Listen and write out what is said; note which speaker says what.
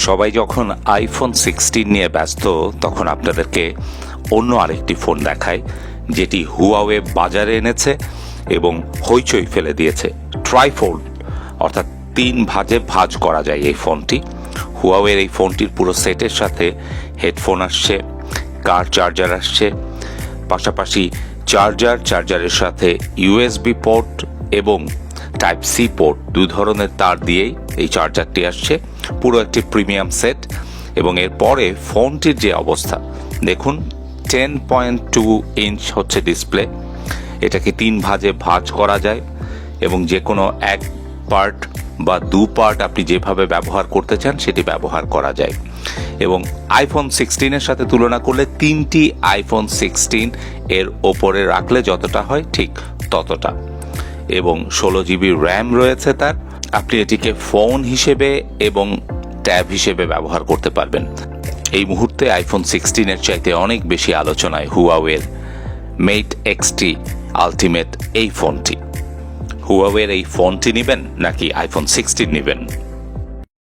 Speaker 1: সবাই যখন আইফোন 16 নিয়ে ব্যস্ত তখন আপনাদেরকে অন্য আরেকটি ফোন দেখায় যেটি হুয়াওয়ে বাজারে এনেছে এবং হইচই ফেলে দিয়েছে। ট্রাইফোল্ড অর্থাৎ 3 ভাজে ভাঁজ করা যায় এই ফোনটি। হুয়াওয়ের এই ফোনটির পুরো সেটের সাথে হেডফোন আসছে, কার চার্জার আসছে, পাশাপাশি চার্জারের সাথে ইউএসবি পোর্ট এবং টাইপ সি পোর্ট, 2 ধরনের তার দিয়েই এই চার্জারটি আসছে। পুরো একটি প্রিমিয়াম সেট। এবং এরপরে ফোনটির যে অবস্থা দেখুন, 10.2 ইঞ্চ হচ্ছে ডিসপ্লে। এটাকে 3 ভাজে ভাঁজ করা যায় এবং যে কোনো এক পার্ট বা 2 পার্ট আপনি যেভাবে ব্যবহার করতে চান সেটি ব্যবহার করা যায়। এবং আইফোন 16-এর সাথে তুলনা করলে 3টি আইফোন 16 এর ওপরে রাখলে যতটা হয় ঠিক ততটা। এবং 16 জিবি র্যাম রয়েছে তার। আপনি এটিকে ফোন হিসেবে এবং ট্যাব হিসেবে ব্যবহার করতে পারবেন। এই মুহূর্তে আইফোন 16-এর চাইতে অনেক বেশি আলোচনায় হুয়াওয়ের মেট এক্সটি আলটিমেট এই ফোনটি। হুয়াওয়ের এই ফোনটি নেবেন নাকি আইফোন 16 নেবেন?